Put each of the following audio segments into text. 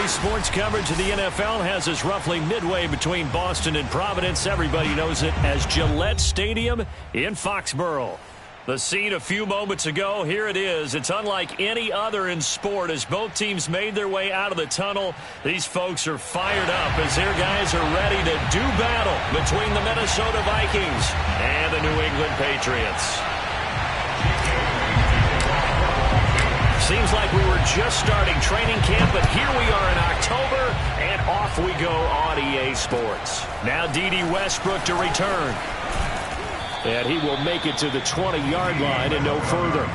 sports coverage of the NFL has us roughly midway between Boston and Providence. Everybody knows it as Gillette Stadium in Foxborough. The scene a few moments ago, here it is. It's unlike any other in sport as both teams made their way out of the tunnel. These folks are fired up as their guys are ready to do battle between the Minnesota Vikings and the New England Patriots. Seems like we were just starting training camp, but here we are in October, and off we go on EA Sports. Now D.D. Westbrook to return. And he will make it to the 20-yard line and no further.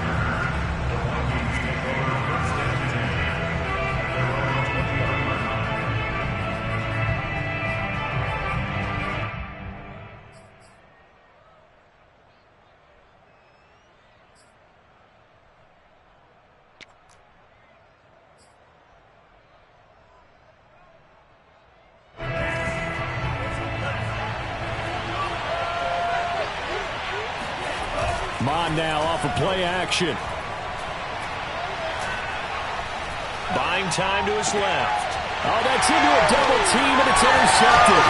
Mon now off of play action. Buying time to his left. Oh, that's into a double team, and it's intercepted.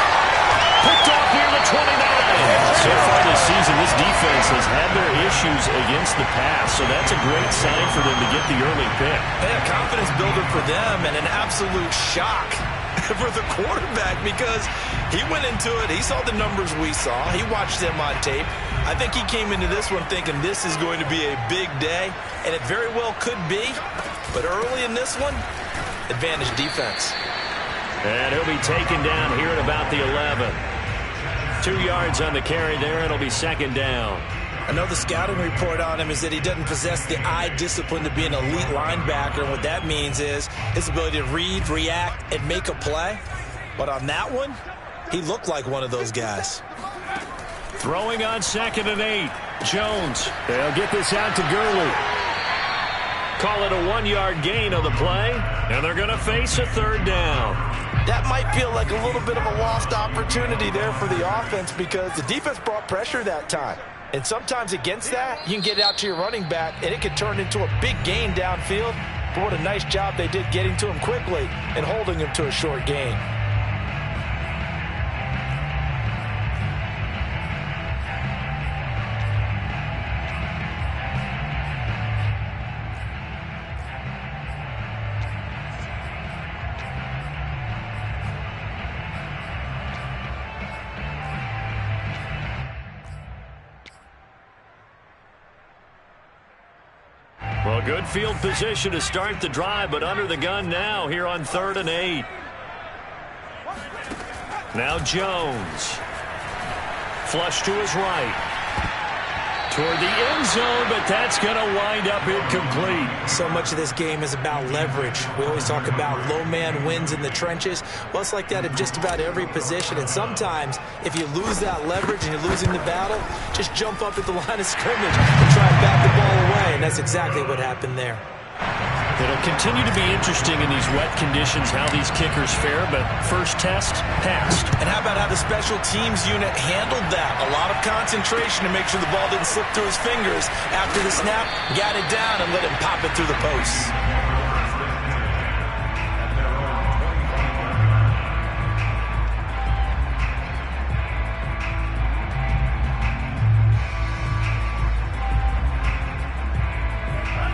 Picked off near the 29. So far this season, this defense has had their issues against the pass, so that's a great sign for them to get the early pick. A confidence builder for them and an absolute shock for the quarterback because he went into it. He saw the numbers we saw. He watched them on tape. I think he came into this one thinking this is going to be a big day, and it very well could be. But early in this one, advantage defense. And he'll be taken down here at about the 11. 2 yards on the carry there. It'll be second down. I know the scouting report on him is that he doesn't possess the eye discipline to be an elite linebacker. And what that means is his ability to read, react, and make a play. But on that one, he looked like one of those guys. Throwing on 2nd and 8. Jones. They'll get this out to Gurley. Call it a 1-yard gain on the play, and they're going to face a third down. That might feel like a little bit of a lost opportunity there for the offense because the defense brought pressure that time. And sometimes against that, you can get it out to your running back, and it could turn into a big gain downfield. But what a nice job they did getting to him quickly and holding him to a short gain. Well, good field position to start the drive, but under the gun now here on 3rd and 8. Now Jones. Flush to his right. Toward the end zone, but that's going to wind up incomplete. So much of this game is about leverage. We always talk about low man wins in the trenches. Well, it's like that in just about every position. And sometimes, if you lose that leverage and you're losing the battle, just jump up at the line of scrimmage and try and bat the ball away. And that's exactly what happened there. It'll continue to be interesting in these wet conditions how these kickers fare, but first test, passed. And how about how the special teams unit handled that? A lot of concentration to make sure the ball didn't slip through his fingers. After the snap, got it down and let him pop it through the posts.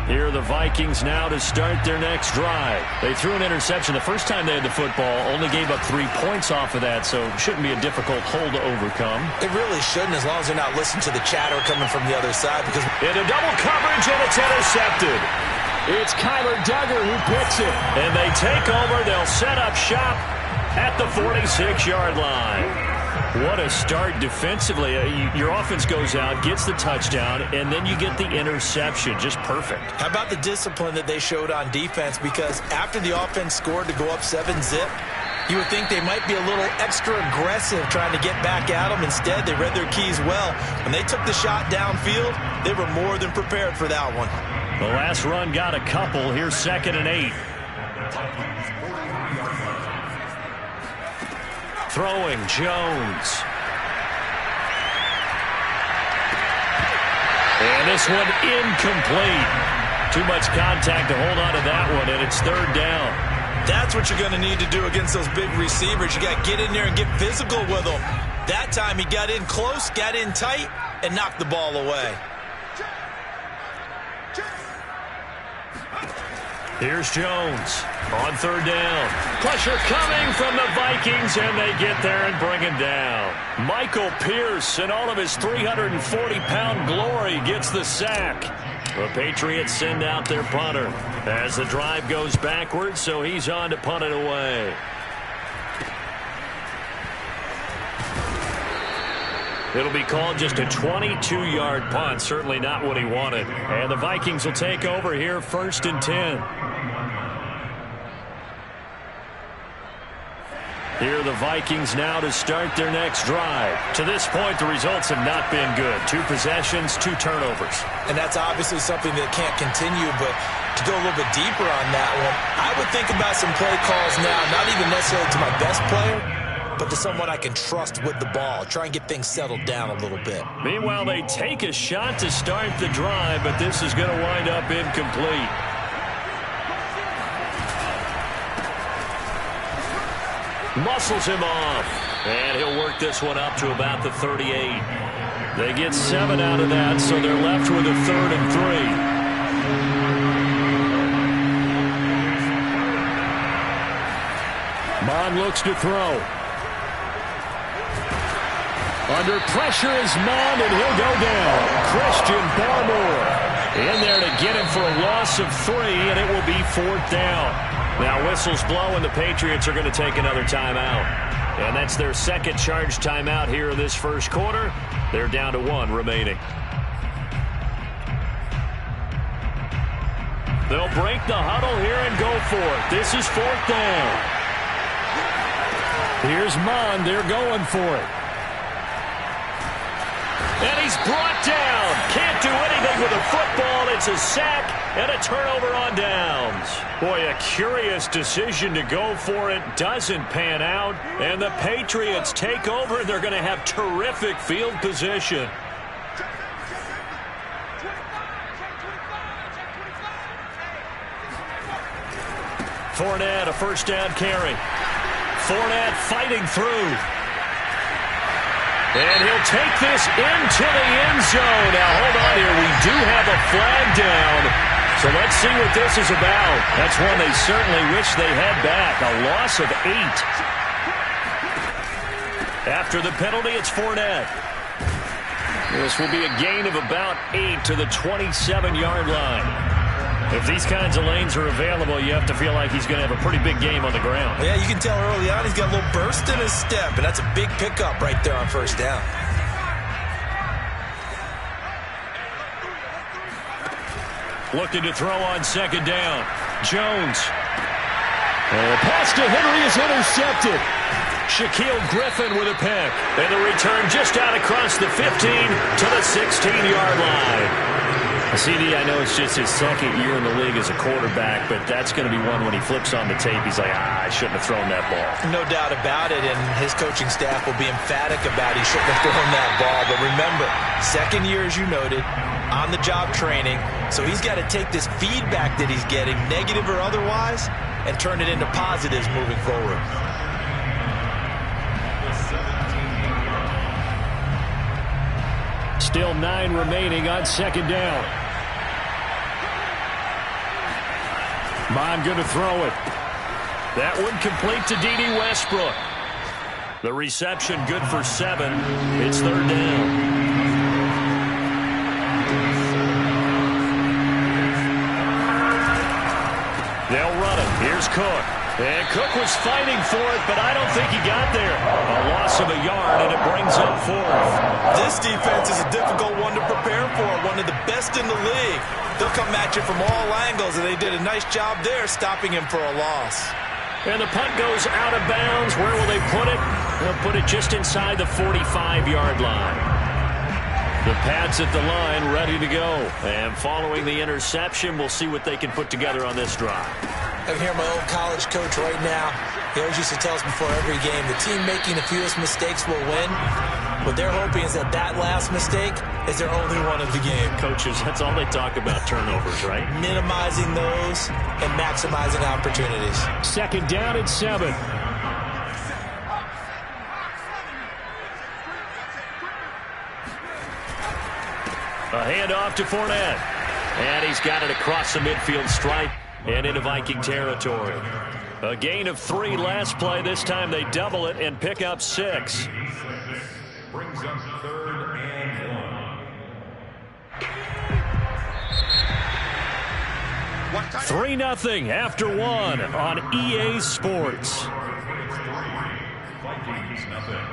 Here are the Vikings now to start their next drive. They threw an interception the first time they had the football, only gave up 3 points off of that, so shouldn't be a difficult hole to overcome. It really shouldn't, as long as they're not listening to the chatter coming from the other side. Because into double coverage, and it's intercepted. It's Kyler Duggar who picks it. And they take over. They'll set up shop at the 46-yard line. What a start defensively. Your offense goes out, gets the touchdown, and then you get the interception. Just perfect. How about the discipline that they showed on defense? Because after the offense scored to go up 7-zip, you would think they might be a little extra aggressive trying to get back at them. Instead, they read their keys well. When they took the shot downfield, they were more than prepared for that one. The last run got a couple. Here's 2nd and 8. Throwing, Jones. And this one incomplete. Too much contact to hold on to that one, and it's 3rd down. That's what you're going to need to do against those big receivers. You got to get in there and get physical with them. That time he got in close, got in tight, and knocked the ball away. Here's Jones on third down. Pressure coming from the Vikings, and they get there and bring him down. Michael Pierce, in all of his 340-pound glory, gets the sack. The Patriots send out their punter as the drive goes backwards, so he's on to punt it away. It'll be called just a 22-yard punt. Certainly not what he wanted. And the Vikings will take over here, 1st and 10. Here are the Vikings now to start their next drive. To this point, the results have not been good. 2 possessions, 2 turnovers. And that's obviously something that can't continue, but to go a little bit deeper on that one, I would think about some play calls now, not even necessarily to my best player, but to someone I can trust with the ball. Try and get things settled down a little bit. Meanwhile, they take a shot to start the drive, but this is going to wind up incomplete. Muscles him off, and he'll work this one up to about the 38. They get 7 out of that, so they're left with a 3rd and 3. Mond looks to throw. Under pressure is Mond, and he'll go down. Christian Barmore in there to get him for a loss of 3, and it will be 4th down. Now whistles blow, and the Patriots are going to take another timeout. And that's their second charge timeout here in this first quarter. They're down to 1 remaining. They'll break the huddle here and go for it. This is 4th down. Here's Mond. They're going for it. And he's brought down. Can't do anything with a football. It's a sack and a turnover on downs. Boy, a curious decision to go for it. Doesn't pan out. And the Patriots take over. They're going to have terrific field position. Fournette, a first down carry. Fournette fighting through. And he'll take this into the end zone. Now, hold on here. We do have a flag down. So let's see what this is about. That's one they certainly wish they had back. A loss of 8. After the penalty, it's Fournette. This will be a gain of about 8 to the 27-yard line. If these kinds of lanes are available, you have to feel like he's going to have a pretty big game on the ground. Yeah, you can tell early on he's got a little burst in his step, and that's a big pickup right there on first down. Looking to throw on second down. Jones. And the pass to Henry is intercepted. Shaquille Griffin with a pick. And the return just out across the 15 to the 16-yard line. CD, I know it's just his second year in the league as a quarterback, but that's going to be one when he flips on the tape. He's like, I shouldn't have thrown that ball. No doubt about it, and his coaching staff will be emphatic about he shouldn't have thrown that ball. But remember, second year, as you noted, on-the-job training, so he's got to take this feedback that he's getting, negative or otherwise, and turn it into positives moving forward. Still 9 remaining on second down. Mond going to throw it. That one complete to D.D. Westbrook. The reception good for 7. It's 3rd down. They'll run it. Here's Cook. And Cook was fighting for it, but I don't think he got there. A loss of a yard, and it brings up 4th. This defense is a difficult one to prepare for, one of the best in the league. They'll come at you from all angles, and they did a nice job there stopping him for a loss. And the punt goes out of bounds. Where will they put it? They'll put it just inside the 45-yard line. The Pats at the line ready to go. And following the interception, we'll see what they can put together on this drive. I can hear my old college coach right now He always used to tell us before every game, the team making the fewest mistakes will win. What they're hoping is that that last mistake is their only one of the game. Coaches, that's all they talk about, turnovers, right? Minimizing those and maximizing opportunities. 2nd down and 7. A handoff to Fournette. And he's got it across the midfield stripe and into Viking territory. A gain of 3 last play. This time they double it and pick up 6. Brings up 3rd and 1. 3-0 after 1 on EA Sports. Vikings nothing.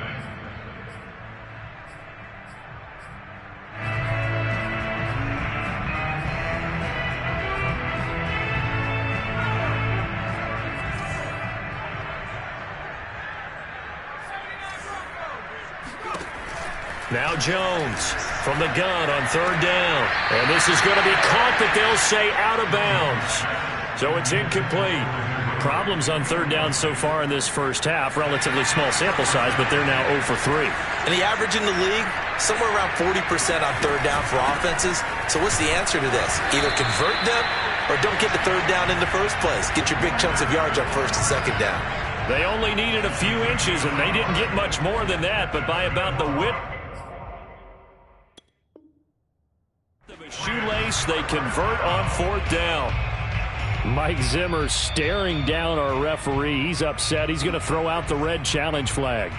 Now Jones from the gun on 3rd down. And this is going to be caught, but they'll say out of bounds. So it's incomplete. Problems on 3rd down so far in this first half. Relatively small sample size, but they're now 0 for 3. And the average in the league, somewhere around 40% on 3rd down for offenses. So what's the answer to this? Either convert them or don't get the 3rd down in the first place. Get your big chunks of yards on 1st and 2nd down. They only needed a few inches, and they didn't get much more than that, but by about the width of a shoelace, they convert on 4th down. Mike Zimmer staring down our referee. He's upset. He's going to throw out the red challenge flag.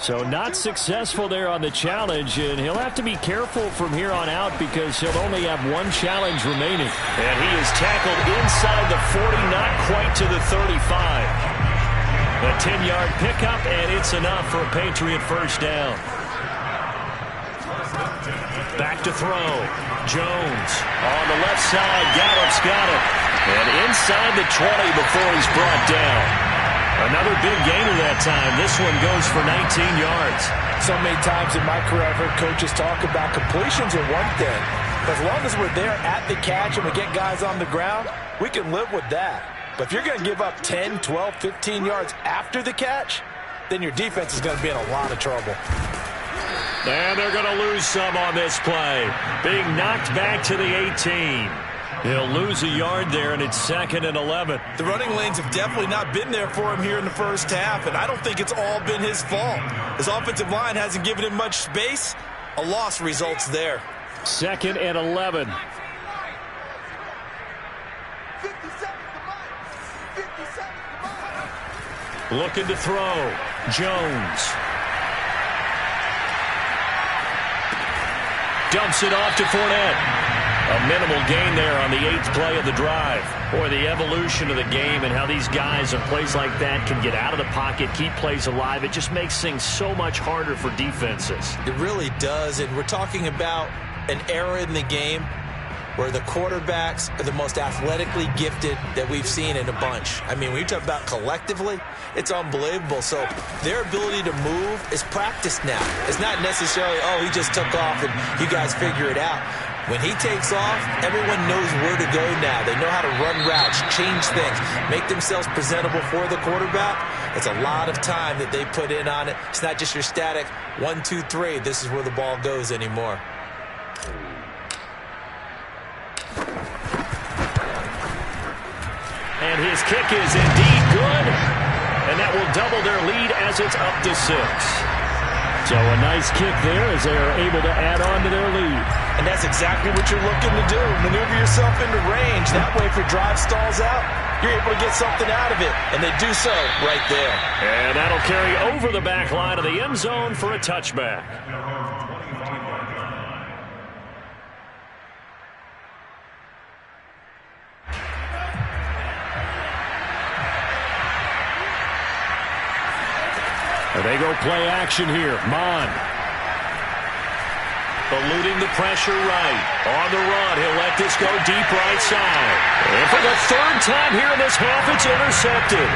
So not successful there on the challenge, and he'll have to be careful from here on out because he'll only have 1 challenge remaining. And he is tackled inside the 40, not quite to the 35. A 10-yard pickup, and it's enough for a Patriot 1st down. Back to throw. Jones on the left side. Gallup's got it. And inside the 20 before he's brought down. Another big gainer that time. This one goes for 19 yards. So many times in my career I've heard coaches talk about completions are one thing. As long as we're there at the catch and we get guys on the ground, we can live with that. But if you're going to give up 10, 12, 15 yards after the catch, then your defense is going to be in a lot of trouble. And they're going to lose some on this play. Being knocked back to the 18. He'll lose a yard there, and it's 2nd and 11. The running lanes have definitely not been there for him here in the first half, and I don't think it's all been his fault. His offensive line hasn't given him much space. A loss results there. 2nd and 11. Looking to throw. Jones. Dumps it off to Fournette. A minimal gain there on the 8th play of the drive. Boy, the evolution of the game and how these guys in plays like that can get out of the pocket, keep plays alive, it just makes things so much harder for defenses. It really does, and we're talking about an era in the game where the quarterbacks are the most athletically gifted that we've seen in a bunch. I mean, when you talk about collectively, it's unbelievable. So their ability to move is practiced now. It's not necessarily, oh, he just took off and you guys figure it out. When he takes off, everyone knows where to go now. They know how to run routes, change things, make themselves presentable for the quarterback. It's a lot of time that they put in on it. It's not just your static 1, 2, 3. This is where the ball goes anymore. And his kick is indeed good. And that will double their lead as it's up to 6. So a nice kick there as they are able to add on to their lead. And that's exactly what you're looking to do. Maneuver yourself into range. That way, if your drive stalls out, you're able to get something out of it. And they do so right there. And that'll carry over the back line of the end zone for a touchback. They go play action here. Mon. Eluding the pressure right. On the run, he'll let this go deep right side. And for the 3rd time here in this half, it's intercepted.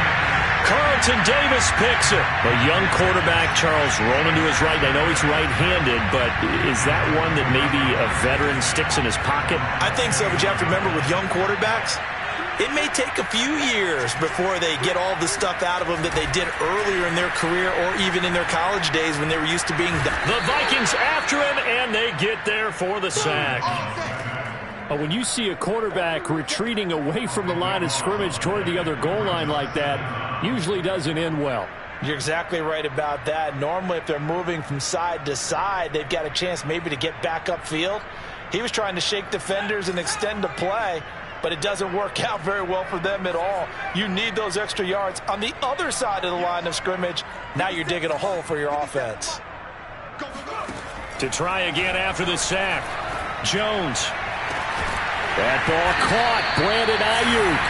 Carlton Davis picks it. A young quarterback, Charles, rolling to his right. I know he's right-handed, but is that one that maybe a veteran sticks in his pocket? I think so, but you have to remember with young quarterbacks, it may take a few years before they get all the stuff out of them that they did earlier in their career or even in their college days when they were used to being done. The Vikings after him, and they get there for the sack. When you see a quarterback retreating away from the line of scrimmage toward the other goal line like that, usually doesn't end well. You're exactly right about that. Normally, if they're moving from side to side, they've got a chance maybe to get back upfield. He was trying to shake defenders and extend the play, but it doesn't work out very well for them at all. You need those extra yards on the other side of the line of scrimmage. Now you're digging a hole for your offense. To try again after the sack, Jones. That ball caught, Brandon Ayuk.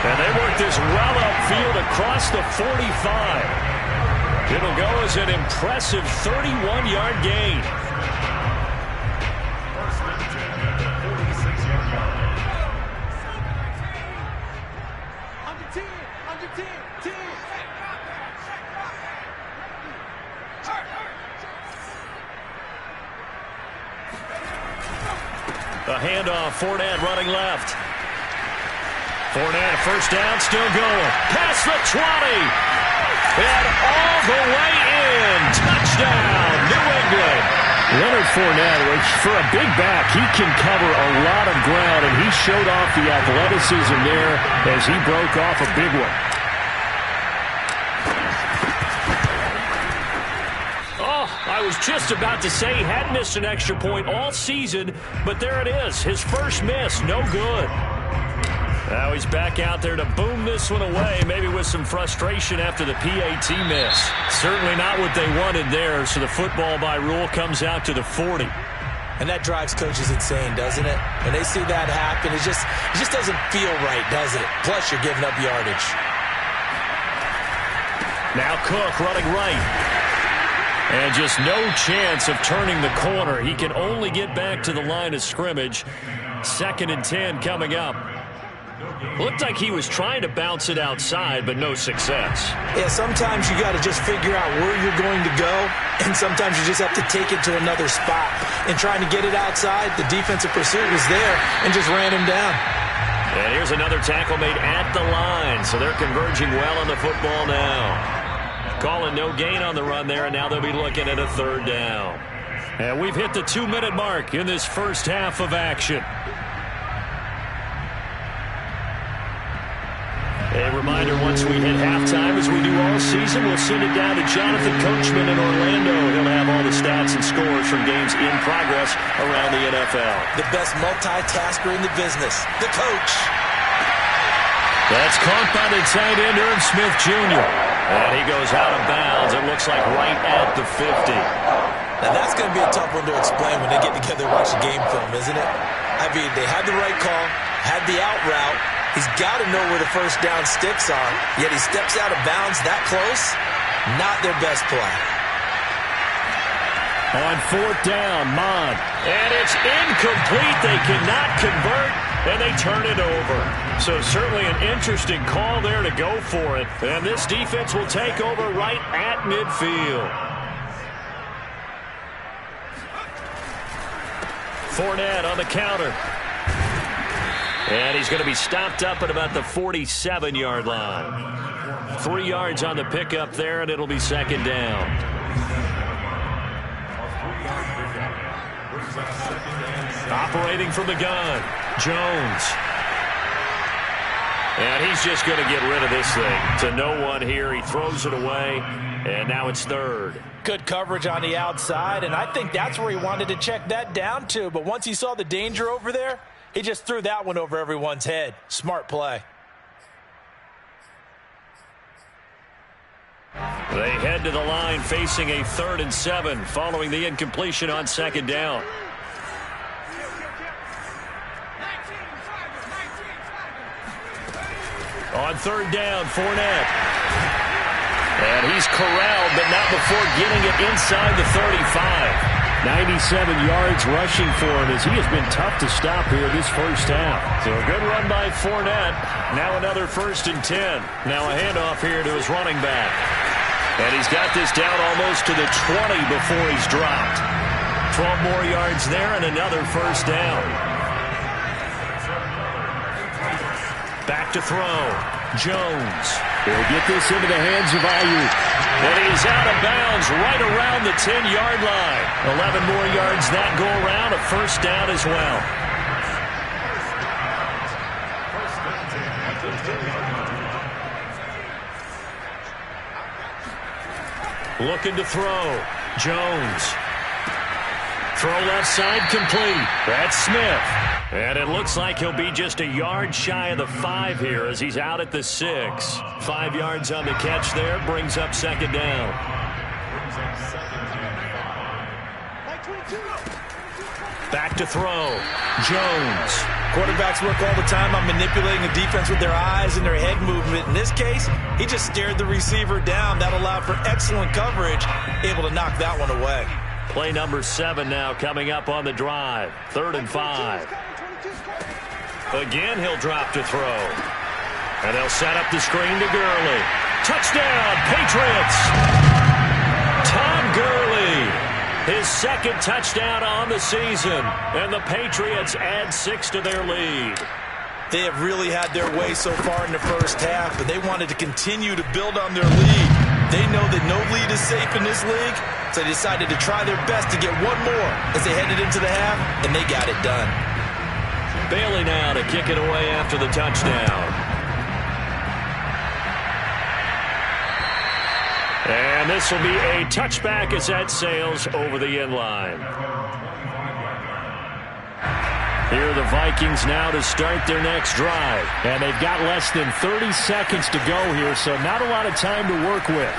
And they work this well upfield across the 45. It'll go as an impressive 31-yard gain. A handoff, Fournette running left. Fournette, first down, still going. Past the 20. And all the way in. Touchdown, New England. Leonard Fournette, which for a big back, he can cover a lot of ground, and he showed off the athleticism there as he broke off a big one. I was just about to say he had missed an extra point all season, but there it is. His first miss, no good. Now he's back out there to boom this one away, maybe with some frustration after the PAT miss. Certainly not what they wanted there, so the football by rule comes out to the 40. And that drives coaches insane, doesn't it? When they see that happen, it just doesn't feel right, does it? Plus, you're giving up yardage. Now Cook running right. And just no chance of turning the corner. He can only get back to the line of scrimmage. 2nd and 10 coming up. Looked like he was trying to bounce it outside, but no success. Yeah, sometimes you got to just figure out where you're going to go, and sometimes you just have to take it to another spot. And trying to get it outside, the defensive pursuit was there and just ran him down. And here's another tackle made at the line, so they're converging well on the football now. Calling no gain on the run there, and now they'll be looking at a 3rd down. And we've hit the 2-minute mark in this first half of action. A reminder, once we hit halftime, as we do all season, we'll send it down to Jonathan Coachman in Orlando. He'll have all the stats and scores from games in progress around the NFL. The best multitasker in the business, the coach. That's caught by the tight end, Irv Smith Jr. And he goes out of bounds. It looks like right at the 50. Now, that's going to be a tough one to explain when they get together and watch the game film, isn't it? I mean, they had the right call, had the out route. He's got to know where the first down sticks are, yet he steps out of bounds that close. Not their best play. On 4th down, Mond. And it's incomplete. They cannot convert, and they turn it over. So certainly an interesting call there to go for it. And this defense will take over right at midfield. Fournette on the counter. And he's going to be stopped up at about the 47-yard line. 3 yards on the pickup there, and it'll be 2nd down. Operating from the gun, Jones. And he's just going to get rid of this thing. To no one here. He throws it away, and now it's 3rd. Good coverage on the outside, and I think that's where he wanted to check that down to. But once he saw the danger over there, he just threw that one over everyone's head. Smart play. They head to the line facing a 3rd and 7 following the incompletion on 2nd down. On 3rd down, Fournette. And he's corralled, but not before getting it inside the 35. 97 yards rushing for him as he has been tough to stop here this first half. So a good run by Fournette. Now another 1st and 10. Now a handoff here to his running back. And he's got this down almost to the 20 before he's dropped. 12 more yards there and another 1st down. Back to throw. Jones. He'll get this into the hands of Ayuk. And he's out of bounds right around the 10-yard line. 11 more yards that go around. A 1st down as well. Looking to throw. Jones. Throw left side complete. That's Smith. And it looks like he'll be just a yard shy of the 5 here as he's out at the 6. 5 yards on the catch there. Brings up 2nd down. Back to throw. Jones. Quarterbacks work all the time on manipulating the defense with their eyes and their head movement. In this case, he just stared the receiver down. That allowed for excellent coverage, able to knock that one away. Play number 7 now coming up on the drive. 3rd and 5. Again, he'll drop to throw. And they'll set up the screen to Gurley. Touchdown, Patriots! Todd Gurley, his 2nd touchdown on the season. And the Patriots add 6 to their lead. They have really had their way so far in the first half, but they wanted to continue to build on their lead. They know that no lead is safe in this league, so they decided to try their best to get one more as they headed into the half, and they got it done. Bailey now to kick it away after the touchdown. And this will be a touchback as that sails over the end line. Here are the Vikings now to start their next drive. And they've got less than 30 seconds to go here, so not a lot of time to work with.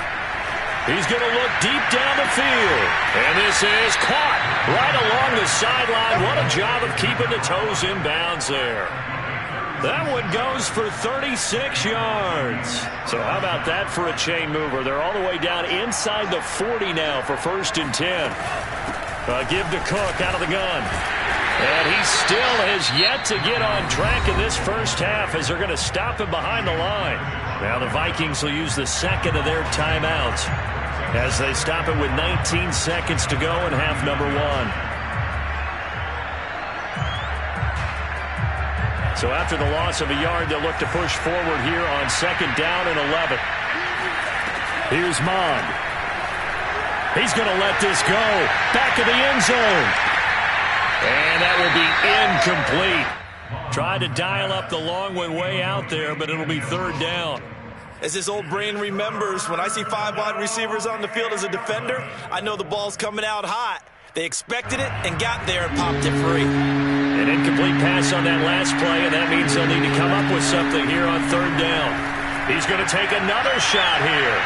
He's going to look deep down the field. And this is caught right along the sideline. What a job of keeping the toes in bounds there. That one goes for 36 yards. So how about that for a chain mover? They're all the way down inside the 40 now for 1st and 10. Give to Cook out of the gun. And he still has yet to get on track in this first half as they're going to stop him behind the line. Now the Vikings will use the 2nd of their timeouts as they stop it with 19 seconds to go in half number 1. So after the loss of a yard, they'll look to push forward here on 2nd down and 11. Here's Mond. He's going to let this go. Back of the end zone. And that will be incomplete. Tried to dial up the long one way out there, but it'll be 3rd down. As his old brain remembers, when I see 5 wide receivers on the field as a defender, I know the ball's coming out hot. They expected it and got there and popped it free. An incomplete pass on that last play, and that means they'll need to come up with something here on 3rd down. He's going to take another shot here.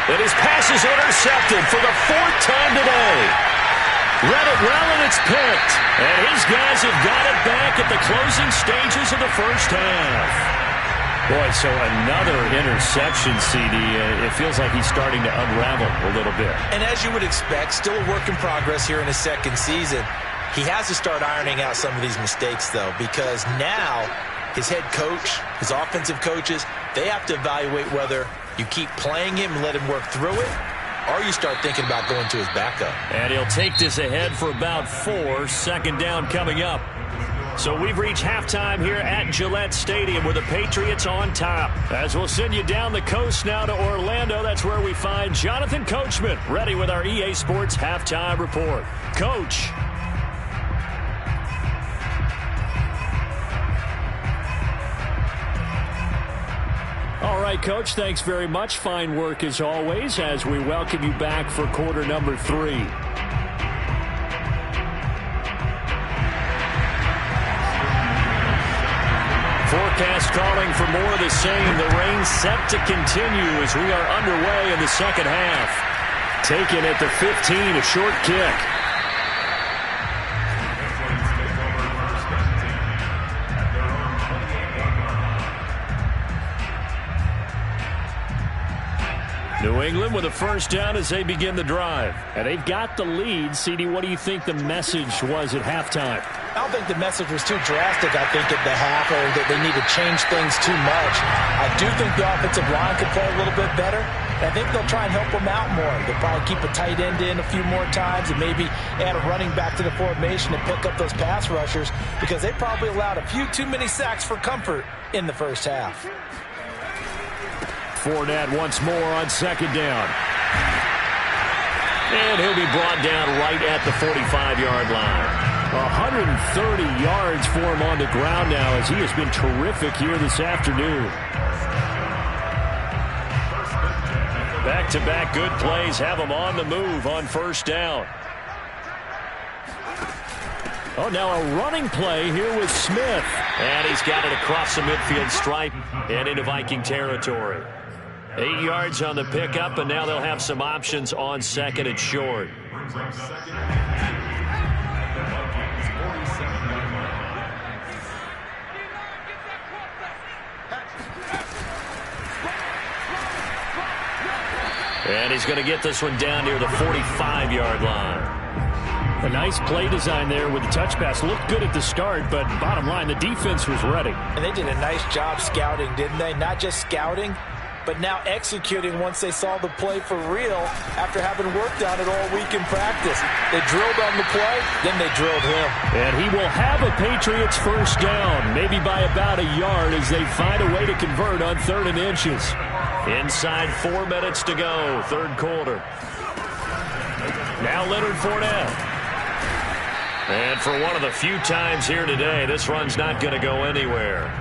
And his pass is intercepted for the 4th time today. Read it well, and it's picked. And his guys have got it back at the closing stages of the first half. Boy, so another interception, CD. It feels like he's starting to unravel a little bit. And as you would expect, still a work in progress here in his 2nd season. He has to start ironing out some of these mistakes, though, because now his head coach, his offensive coaches, they have to evaluate whether you keep playing him and let him work through it, or you start thinking about going to his backup. And he'll take this ahead for about 4. 2nd down coming up. So we've reached halftime here at Gillette Stadium with the Patriots on top. As we'll send you down the coast now to Orlando, that's where we find Jonathan Coachman ready with our EA Sports Halftime Report. Coach. All right, Coach, thanks very much. Fine work as always as we welcome you back for quarter number 3. Forecast calling for more of the same. The rain set to continue as we are underway in the second half. Taken at the 15, a short kick. New England with a first down as they begin the drive. And they've got the lead. CD, what do you think the message was at halftime? I don't think the message was too drastic, I think, at the half, or that they need to change things too much. I do think the offensive line could play a little bit better. I think they'll try and help them out more. They'll probably keep a tight end in a few more times and maybe add a running back to the formation and pick up those pass rushers, because they probably allowed a few too many sacks for comfort in the first half. Fournette once more on second down. And he'll be brought down right at the 45-yard line. 130 yards for him on the ground now, as he has been terrific here this afternoon. Back-to-back good plays have him on the move on first down. Oh, now a running play here with Smith. And he's got it across the midfield stripe and into Viking territory. 8 yards on the pickup, and now they'll have some options on second and short. And he's going to get this one down near the 45-yard line. A nice play design there with the touch pass. Looked good at the start, but bottom line, the defense was ready. And they did a nice job scouting, didn't they? Not just scouting, but now executing once they saw the play for real after having worked on it all week in practice. They drilled on the play, then they drilled him. And he will have a Patriots first down, maybe by about a yard, as they find a way to convert on 3rd and inches. Inside 4 minutes to go, third quarter. Now Leonard Fournette. And for one of the few times here today, this run's not going to go anywhere.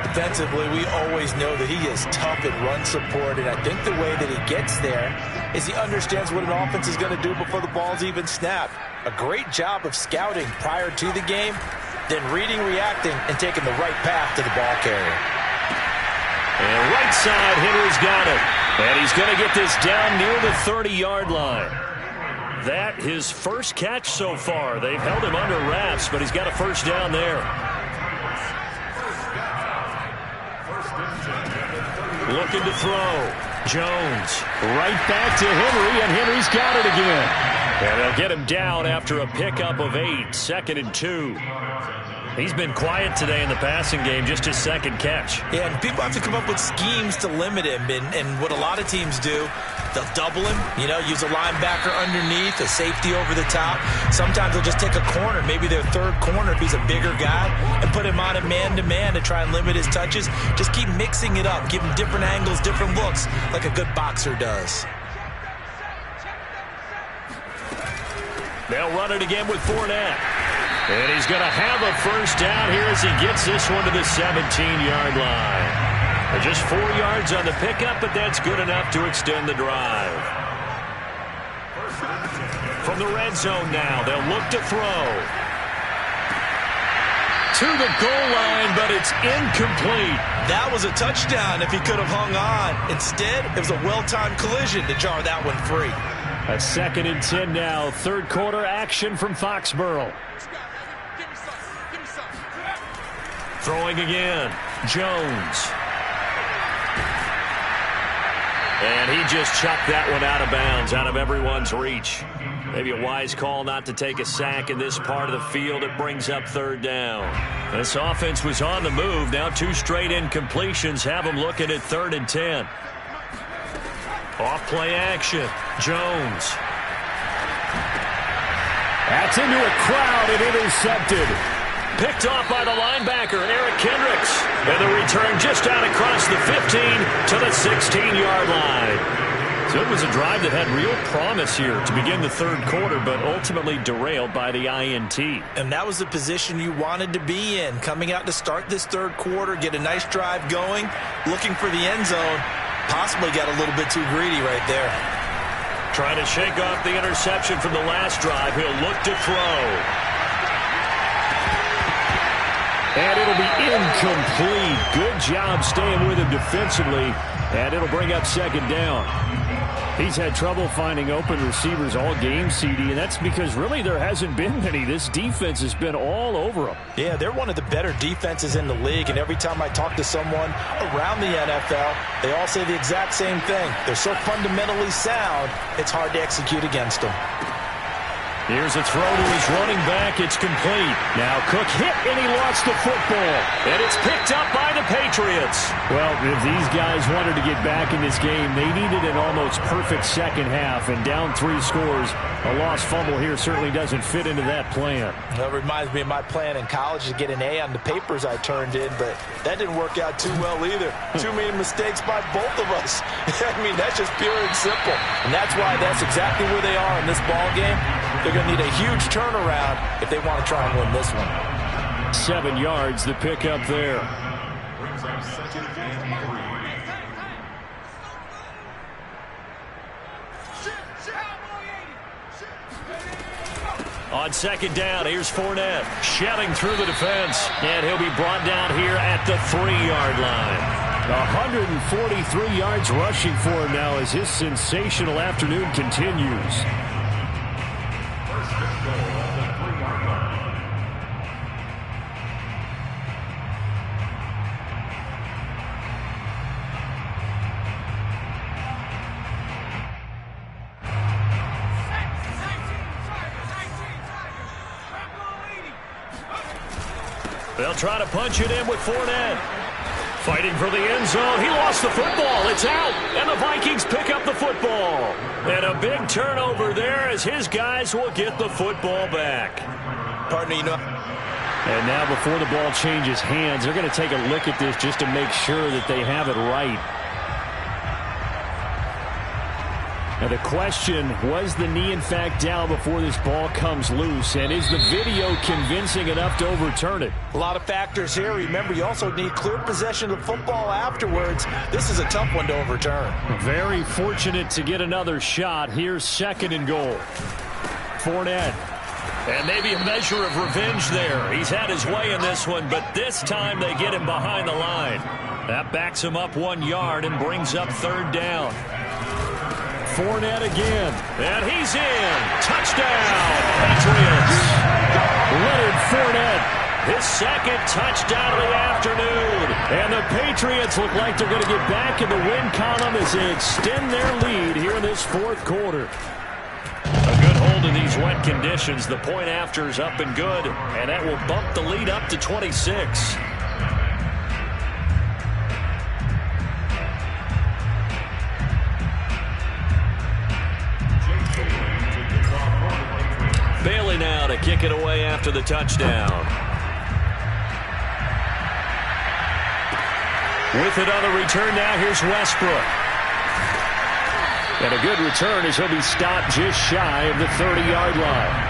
Defensively, we always know that he is tough at run support, and I think the way that he gets there is he understands what an offense is going to do before the ball's even snapped. A great job of scouting prior to the game, then reading, reacting, and taking the right path to the ball carrier. And right side, Henry's got it. And he's going to get this down near the 30-yard line. That his first catch so far. They've held him under wraps, but he's got a first down there. Looking to throw. Jones right back to Henry, and Henry's got it again. And they'll get him down after a pickup of 8, 2nd and 2. He's been quiet today in the passing game, just his second catch. Yeah, and people have to come up with schemes to limit him. And what a lot of teams do, they'll double him, use a linebacker underneath, a safety over the top. Sometimes they'll just take a corner, maybe their third corner if he's a bigger guy, and put him on a man-to-man to try and limit his touches. Just keep mixing it up, give him different angles, different looks, like a good boxer does. They'll run it again with Fournette. And he's going to have a first down here as he gets this one to the 17-yard line. Just 4 yards on the pickup, but that's good enough to extend the drive. From the red zone now, they'll look to throw. To the goal line, but it's incomplete. That was a touchdown if he could have hung on. Instead, it was a well-timed collision to jar that one free. A 2nd and 10 now. Third quarter action from Foxborough. Throwing again. Jones. And he just chucked that one out of bounds, out of everyone's reach. Maybe a wise call not to take a sack in this part of the field. It brings up 3rd down. This offense was on the move. Now 2 straight incompletions have them looking at 3rd and 10. Off play action. Jones. That's into a crowd and intercepted. Picked off by the linebacker, Eric Kendricks. And the return just out across the 15 to the 16-yard line. So it was a drive that had real promise here to begin the third quarter, but ultimately derailed by the INT. And that was the position you wanted to be in. Coming out to start this third quarter, get a nice drive going, looking for the end zone. Possibly got a little bit too greedy right there. Trying to shake off the interception from the last drive. He'll look to throw. And it'll be incomplete. Good job staying with him defensively. And it'll bring up 2nd down. He's had trouble finding open receivers all game, CD, and that's because really there hasn't been many. This defense has been all over them. Yeah, they're one of the better defenses in the league, and every time I talk to someone around the NFL, they all say the exact same thing. They're so fundamentally sound, it's hard to execute against them. Here's a throw to his running back. It's complete. Now Cook hit, and he lost the football. And it's picked up by the Patriots. Well, if these guys wanted to get back in this game, they needed an almost perfect second half. And down 3 scores, a lost fumble here certainly doesn't fit into that plan. That reminds me of my plan in college to get an A on the papers I turned in, but that didn't work out too well either. Too many mistakes by both of us. I mean, that's just pure and simple. And that's why that's exactly where they are in this ball game. They're going to need a huge turnaround if they want to try and win this one. 7 yards, the pickup there. Brings up second and 3. On second down, here's Fournette shelling through the defense, and he'll be brought down here at the 3-yard line. 143 yards rushing for him now as his sensational afternoon continues. They'll try to punch it in with Fournette. Fighting for the end zone. He lost the football. It's out. And the Vikings pick up the football. And a big turnover there as his guys will get the football back. Partner, you know. And now before the ball changes hands, they're going to take a look at this just to make sure that they have it right. Now the question, was the knee in fact down before this ball comes loose? And is the video convincing enough to overturn it? A lot of factors here. Remember, you also need clear possession of the football afterwards. This is a tough one to overturn. Very fortunate to get another shot. Here's 2nd and goal. Fournette. And maybe a measure of revenge there. He's had his way in this one, but this time they get him behind the line. That backs him up 1 yard and brings up 3rd down. Fournette again. And he's in. Touchdown, Patriots. Leonard Fournette. His 2nd touchdown of the afternoon. And the Patriots look like they're going to get back in the win column as they extend their lead here in this 4th quarter. A good hold in these wet conditions. The point after is up and good. And that will bump the lead up to 26. Bailey now to kick it away after the touchdown. With it on the return now, here's Westbrook. And a good return as he'll be stopped just shy of the 30-yard line.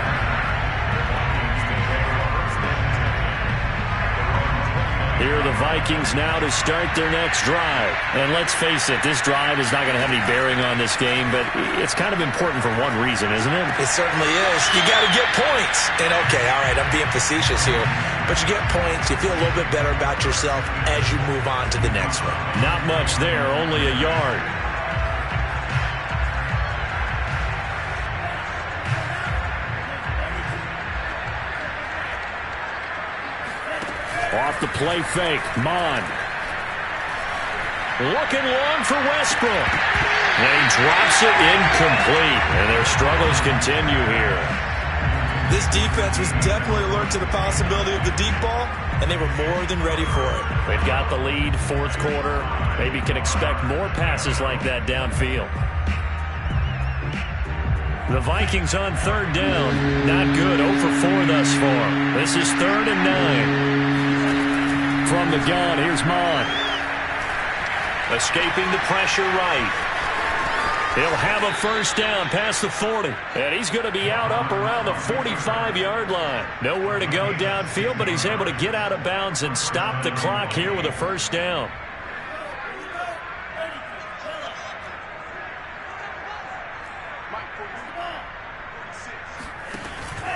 Here are the Vikings now to start their next drive. And let's face it, this drive is not going to have any bearing on this game, but it's kind of important for one reason, isn't it? It certainly is. You got to get points. And okay, all right, I'm being facetious here. But you get points, you feel a little bit better about yourself as you move on to the next one. Not much there, only a yard. Off the play fake, Mon. Looking long for Westbrook. And he drops it incomplete. And their struggles continue here. This defense was definitely alert to the possibility of the deep ball, and they were more than ready for it. They've got the lead, 4th quarter. Maybe can expect more passes like that downfield. The Vikings on 3rd down. Not good, 0 for 4 thus far. This is 3rd and 9. From the gun, here's Mon. Escaping the pressure right. He'll have a 1st down past the 40. And he's going to be out up around the 45-yard line. Nowhere to go downfield, but he's able to get out of bounds and stop the clock here with a 1st down.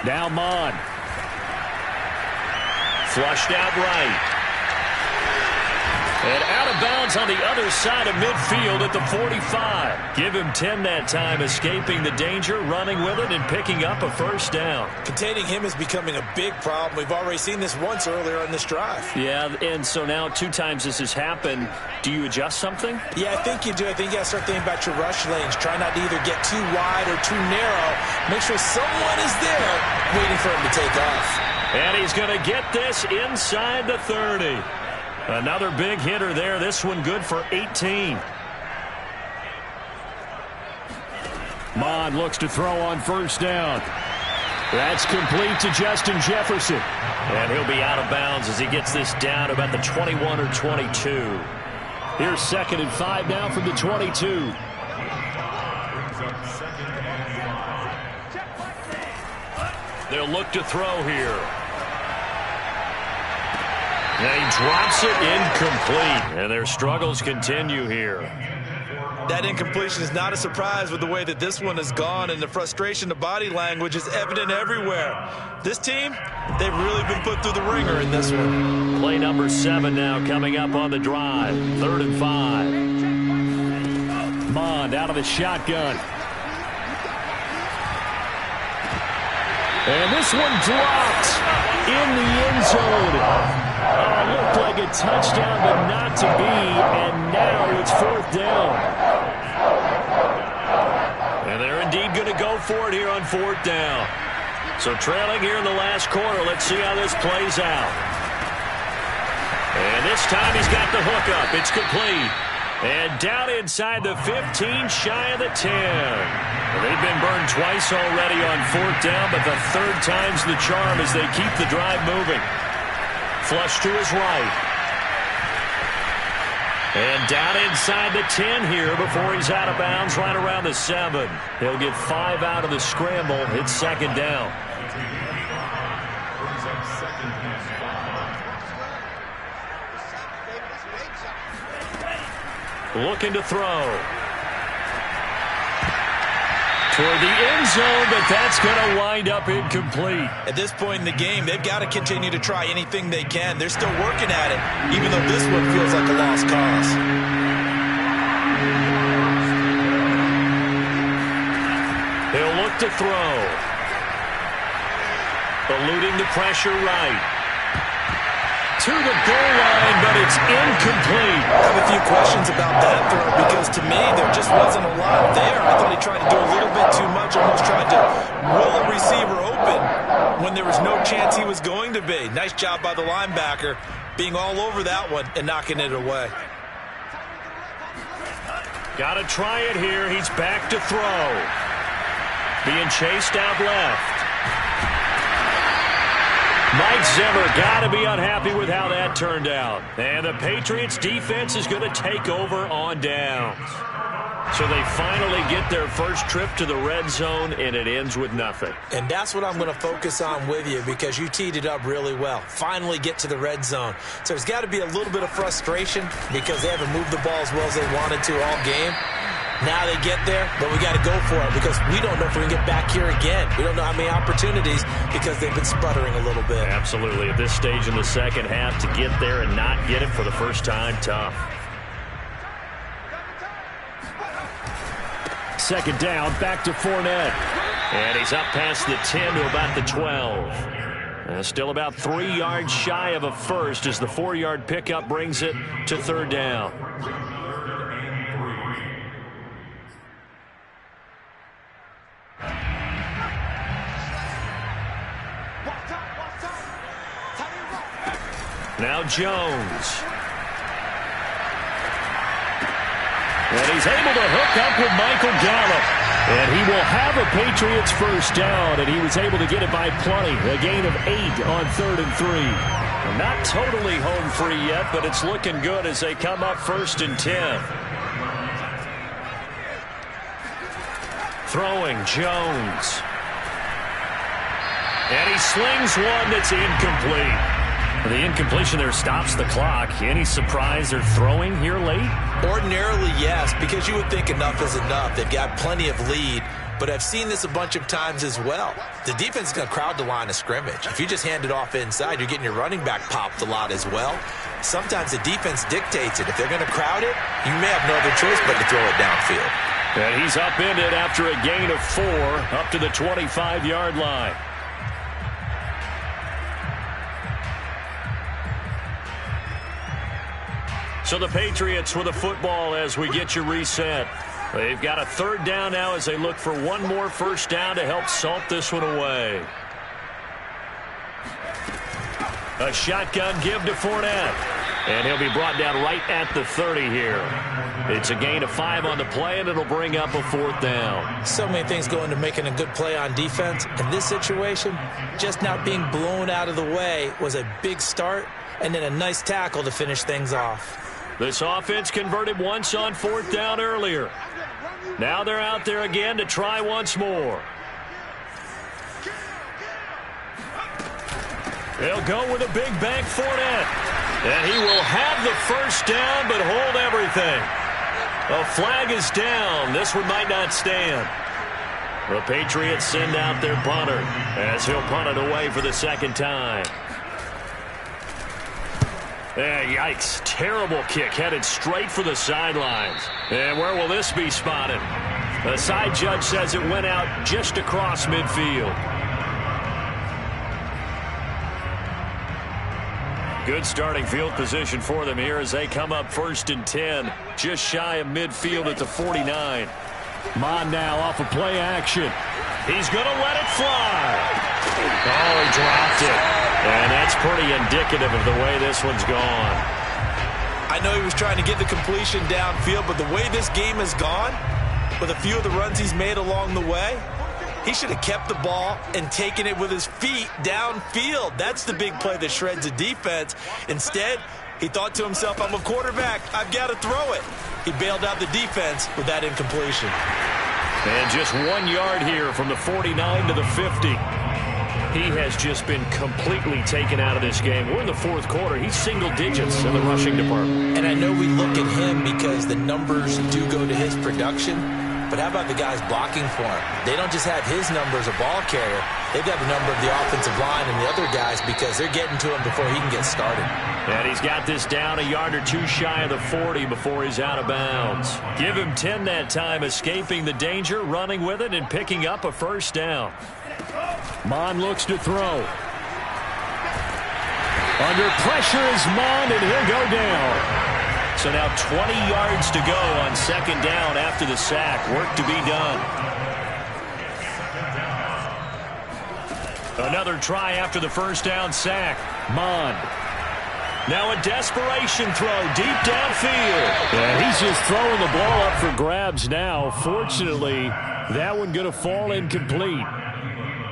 Now Mon. Flushed out right. And out of bounds on the other side of midfield at the 45. Give him 10 that time, escaping the danger, running with it, and picking up a first down. Containing him is becoming a big problem. We've already seen this once earlier on this drive. Yeah, and so now 2 times this has happened. Do you adjust something? Yeah, I think you do. I think you got to start thinking about your rush lanes. Try not to either get too wide or too narrow. Make sure someone is there waiting for him to take off. And he's going to get this inside the 30. Another big hitter there. This one good for 18. Mond looks to throw on first down. That's complete to Justin Jefferson. And he'll be out of bounds as he gets this down about the 21 or 22. Here's 2nd and 5 now from the 22. They'll look to throw here. And he drops it incomplete. And their struggles continue here. That incompletion is not a surprise with the way that this one has gone, and the frustration, the body language is evident everywhere. This team, they've really been put through the ringer in this one. Play number 7 now coming up on the drive. 3rd and 5. Mond out of the shotgun. And this one dropped in the end zone. Looked like a touchdown, but not to be. And now it's 4th down. And they're indeed going to go for it here on 4th down. So trailing here in the last quarter. Let's see how this plays out. And this time he's got the hook up. It's complete. And down inside the 15, shy of the 10. Well, they've been burned twice already on 4th down, but the 3rd time's the charm as they keep the drive moving. Flush to his right. And down inside the 10 here before he's out of bounds right around the 7. He'll get 5 out of the scramble. It's 2nd down. Looking to throw. Toward the end zone, but that's going to wind up incomplete. At this point in the game, they've got to continue to try anything they can. They're still working at it, even though this one feels like a lost cause. He'll look to throw. Eluding the pressure right. To the goal line, but it's incomplete. I have a few questions about that throw because to me there just wasn't a lot there. I thought he tried to do a little bit too much, almost tried to will a receiver open when there was no chance he was going to be. Nice job by the linebacker being all over that one and knocking it away. Got to try it here. He's back to throw. Being chased out left. Mike Zimmer got to be unhappy with how that turned out. And the Patriots defense is going to take over on downs. So they finally get their first trip to the red zone, and it ends with nothing. And that's what I'm going to focus on with you because you teed it up really well. Finally get to the red zone. So there's got to be a little bit of frustration because they haven't moved the ball as well as they wanted to all game. Now they get there, but we got to go for it because we don't know if we can get back here again. We don't know how many opportunities because they've been sputtering a little bit. Absolutely. At this stage in the second half, to get there and not get it for the first time, tough. 2nd down, back to Fournette. And he's up past the 10 to about the 12. Still about 3 yards shy of a first as the 4-yard pickup brings it to 3rd down. Now Jones. And he's able to hook up with Michael Gallup. And he will have a Patriots first down, and he was able to get it by plenty. A gain of 8 on 3rd and 3. And not totally home free yet, but it's looking good as they come up 1st and 10. Throwing Jones. And he slings one that's incomplete. The incompletion there stops the clock. Any surprise they're throwing here late? Ordinarily, yes, because you would think enough is enough. They've got plenty of lead, but I've seen this a bunch of times as well. The defense is going to crowd the line of scrimmage. If you just hand it off inside, you're getting your running back popped a lot as well. sometimes the defense dictates it. If they're going to crowd it, you may have no other choice but to throw it downfield. And he's upended after a gain of 4 up to the 25-yard line. So the Patriots with the football as we get you reset. They've got a 3rd down now as they look for one more first down to help salt this one away. A shotgun give to Fournette. And he'll be brought down right at the 30 here. It's a gain of 5 on the play, and it'll bring up a 4th down. So many things go into making a good play on defense. In this situation, just not being blown out of the way was a big start, and then a nice tackle to finish things off. This offense converted once on 4th down earlier. Now they're out there again to try once more. They'll go with a big bank Fournette. And he will have the first down but hold everything. A flag is down. This one might not stand. The Patriots send out their punter as he'll punt it away for the 2nd time. Yikes. Terrible kick headed straight for the sidelines. And where will this be spotted? The side judge says it went out just across midfield. Good starting field position for them here as they come up 1st and 10. Just shy of midfield at the 49. Mon now off of play action. He's going to let it fly. Oh, he dropped it. And that's pretty indicative of the way this one's gone. I know he was trying to get the completion downfield, but the way this game has gone, with a few of the runs he's made along the way, he should have kept the ball and taken it with his feet downfield. That's the big play that shreds the defense. Instead, he thought to himself, I'm a quarterback. I've got to throw it. He bailed out the defense with that incompletion. And just 1 yard here from the 49 to the 50. He has just been completely taken out of this game. We're in the 4th quarter. He's single digits in the rushing department. And I know we look at him because the numbers do go to his production. But how about the guys blocking for him? They don't just have his number as a ball carrier. They've got the number of the offensive line and the other guys because they're getting to him before he can get started. And he's got this down a yard or 2 shy of the 40 before he's out of bounds. Give him 10 that time, escaping the danger, running with it, and picking up a first down. Mon looks to throw. Under pressure is Mon, and he'll go down. So now 20 yards to go on 2nd down after the sack. Work to be done. Another try after the first down sack. Mon. Now a desperation throw deep downfield. And he's just throwing the ball up for grabs now. Fortunately, that one going to fall incomplete.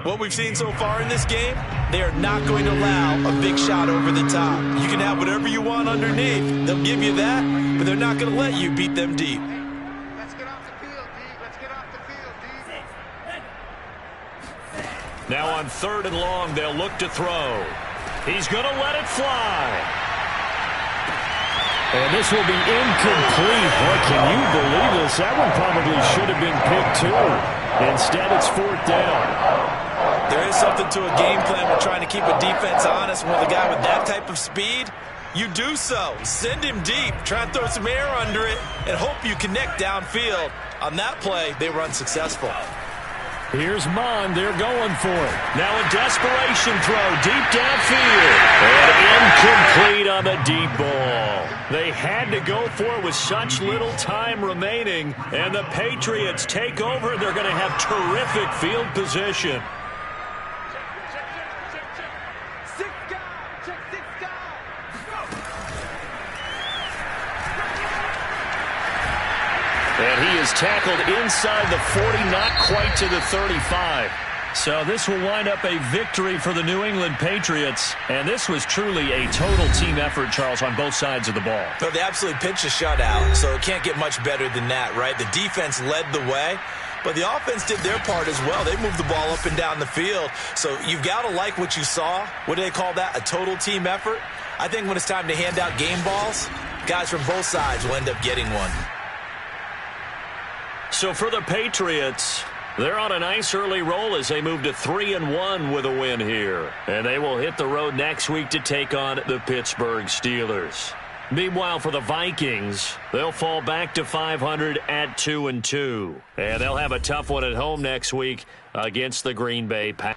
What we've seen so far in this game, they are not going to allow a big shot over the top. You can have whatever you want underneath. They'll give you that, but they're not going to let you beat them deep. Let's get off the field, D. Let's get off the field, D. Now on 3rd and long, they'll look to throw. He's going to let it fly. And this will be incomplete. Boy, can you believe this? That one probably should have been picked too. Instead, it's 4th down. There is something to a game plan with trying to keep a defense honest. With a guy with that type of speed, you do so. Send him deep. Try and throw some air under it and hope you connect downfield. On that play, they were unsuccessful. Here's Mon. They're going for it. Now a desperation throw deep downfield. And incomplete on the deep ball. They had to go for it with such little time remaining. And the Patriots take over. They're going to have terrific field position. And he is tackled inside the 40, not quite to the 35. So this will wind up a victory for the New England Patriots. And this was truly a total team effort, Charles, on both sides of the ball. So they absolutely pitched a shutout, so it can't get much better than that, right? The defense led the way, but the offense did their part as well. They moved the ball up and down the field. So you've got to like what you saw. What do they call that? A total team effort? I think when it's time to hand out game balls, guys from both sides will end up getting one. So for the Patriots, They're on a nice early roll as they move to 3-1 with a win here. And they will hit the road next week to take on the Pittsburgh Steelers. Meanwhile, for the Vikings, they'll fall back to 500 at 2-2. And they'll have a tough one at home next week against the Green Bay Packers.